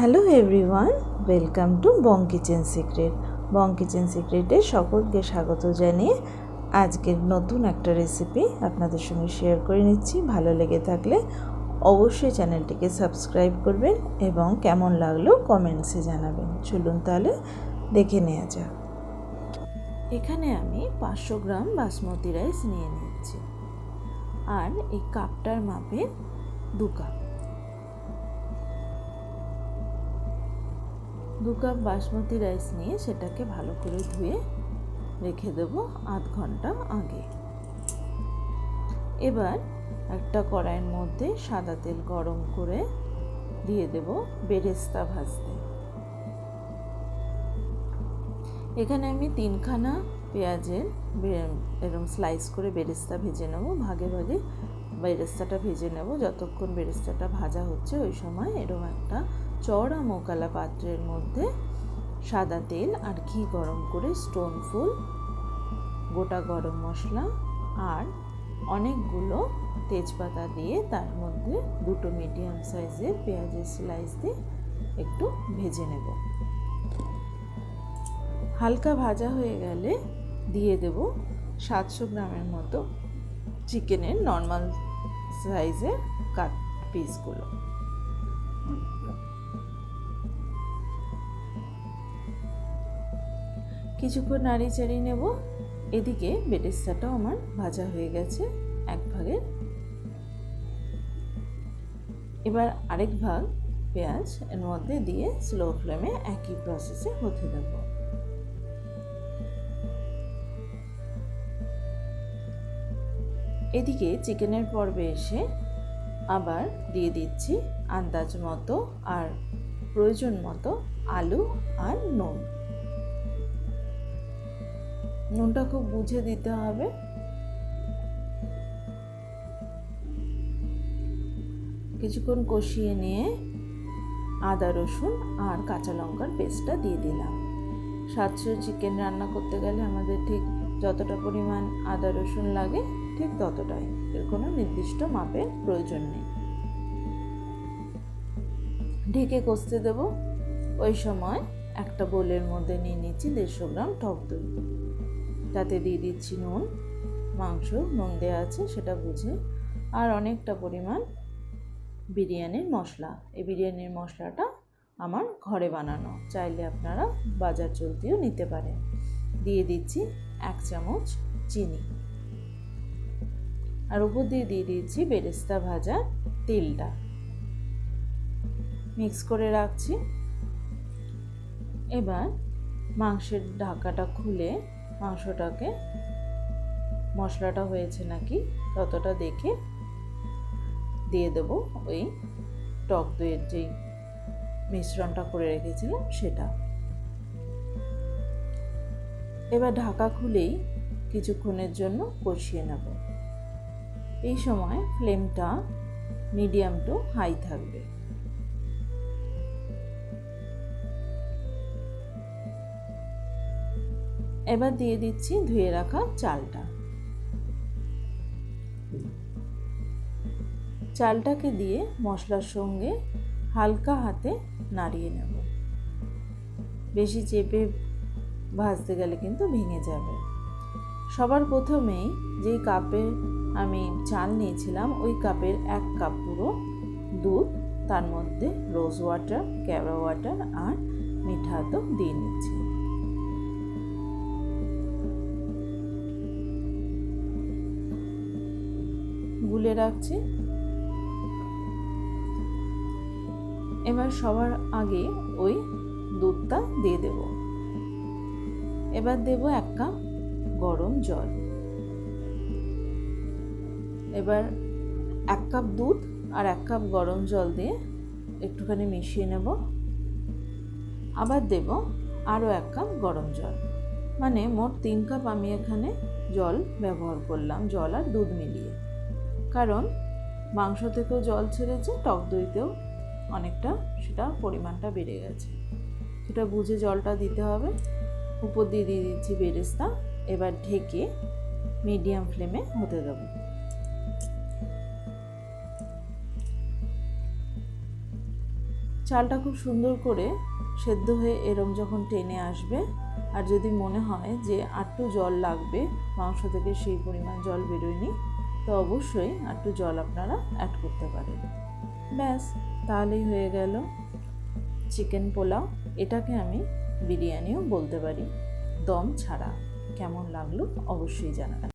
Hello everyone, welcome to Bong kitchen secret. Bong kitchen সিক্রেটে সকলকে স্বাগত জানিয়ে আজকের নতুন একটা রেসিপি আপনাদের সঙ্গে শেয়ার করে নিচ্ছি। ভালো লেগে থাকলে অবশ্যই চ্যানেলটিকে সাবস্ক্রাইব করবেন এবং কেমন লাগলো কমেন্টসে জানাবেন। চলুন তাহলে দেখে নেওয়া যাক। এখানে আমি 500 গ্রাম বাসমতি রাইস নিয়ে নিচ্ছি, আর এই কাপটার মাপে 2 কাপ বাসমতি রাইস নিয়ে সেটাকে ভালো করে ধুয়ে রেখে দেব আধ ঘন্টা আগে। এবার একটা কড়াইয়ের মধ্যে সাদা তেল গরম করে দিয়ে দেব বেরেস্তা ভাজতে। এখানে আমি 3খানা পেঁয়াজের এরকম স্লাইস করে বেরেস্তা ভেজে নেব। ভাগে ভাগে বেরেস্তাটা ভেজে নেব। যতক্ষণ বেরেস্তাটা ভাজা হচ্ছে ওই সময় এরকম একটা চওড়া মোকালা পাত্রের মধ্যে সাদা তেল আর ঘি গরম করে স্টোন ফুল, গোটা গরম মশলা আর অনেকগুলো তেজপাতা দিয়ে তার মধ্যে 2টো মিডিয়াম সাইজের পেঁয়াজের স্লাইস দিয়ে একটু ভেজে নেব। হালকা ভাজা হয়ে গেলে দিয়ে দেব 700 গ্রামের মতো চিকেনের নর্মাল সাইজের কাট পিসগুলো। কিছুক্ষণ নাড়িচাড়ি নেব। এদিকে বেরেস্তাটাও আমার ভাজা হয়ে গেছে এক ভাগে। এবার আরেক ভাগ পেঁয়াজ এর মধ্যে দিয়ে স্লো ফ্লেমে একই প্রসেসে হতে দেব। এদিকে চিকেনের পর্বে এসে আবার দিয়ে দিচ্ছি আন্দাজ মতো আর প্রয়োজন মতো আলু আর নুন। নুনটা খুব বুঝে দিতে হবে। কিছুক্ষণ কষিয়ে নিয়ে আদা রসুন আর কাঁচা লঙ্কার পেস্টটা দিয়ে দিলাম। 700 চিকেন রান্না করতে গেলে আমাদের ঠিক যতটা পরিমাণ আদা রসুন লাগে ঠিক ততটাই, এর কোনো নির্দিষ্ট মাপের প্রয়োজন নেই। ঢেকে কষতে দেব। ওই সময় একটা বোলের মধ্যে নিয়ে নিচ্ছি 150 গ্রাম টক দই। তাতে দিয়ে দিচ্ছি নুন, মাংস নুন দেওয়া আছে সেটা বুঝে, আর অনেকটা পরিমাণ বিরিয়ানির মশলা। এই বিরিয়ানির মশলাটা আমার ঘরে বানানো, চাইলে আপনারা বাজার চলতিও নিতে পারেন। দিয়ে দিচ্ছি 1 চামচ চিনি, আর উপর দিয়ে দিচ্ছি বেরেস্তা ভাজা তেলটা। মিক্স করে রাখছি। এবার মাংসের ঢাকাটা খুলে মাংসটাকে মশলাটা হয়েছে নাকি ততটা দেখে দিয়ে দেব ওই টক দইয়ের যেই মিশ্রণটা করে রেখেছিলাম সেটা। এবার ঢাকা খুলেই কিছুক্ষণের জন্য কষিয়ে নেব। এই সময় ফ্লেমটা মিডিয়াম টু হাই থাকবে। এবার দিয়ে দিচ্ছি ধুয়ে রাখা চালটা। চালটাকে দিয়ে মশলার সঙ্গে হালকা হাতে নাড়িয়ে নেব। বেশি চেপে ভাজতে গেলে কিন্তু ভেঙে যাবে। সবার প্রথমেই যেই কাপে আমি চাল নিয়েছিলাম ওই কাপের 1 কাপ পুরো দুধ, তার মধ্যে রোজ ওয়াটার, কেওড়া ওয়াটার আর মিঠা আতপ দিয়ে নিচ্ছি। গুলে রাখছি। এবার সবার আগে ওই দুধটা দিয়ে দেব। এবার দেব 1 কাপ গরম জল। এবার 1 কাপ দুধ আর 1 কাপ গরম জল দিয়ে একটুখানি মিশিয়ে নেব। আবার দেব আরও 1 কাপ গরম জল, মানে মোট 3 কাপ আমি এখানে জল ব্যবহার করলাম, জল আর দুধ মিলিয়ে। কারণ মাংস থেকেও জল ছেড়েছে, টক দইতেও অনেকটা সেটা পরিমাণটা বেড়ে গেছে, সেটা বুঝে জলটা দিতে হবে। উপর দিয়ে দিচ্ছি বেরেস্তা। এবার ঢেকে মিডিয়াম ফ্লেমে হতে দেব। চালটা খুব সুন্দর করে সেদ্ধ হয়ে এরম যখন টেনে আসবে, আর যদি মনে হয় যে আরটু জল লাগবে, মাংস থেকে সেই পরিমাণ জল বেরোয়নি, তো অবশ্যই আরটু জল আপনারা অ্যাড করতে পারেন। ব্যাস, তাহলেই হয়ে গেল চিকেন পোলাও। এটাকে আমি বিরিয়ানিও বলতে পারি, দম ছাড়া। কেমন লাগলো অবশ্যই জানাবেন।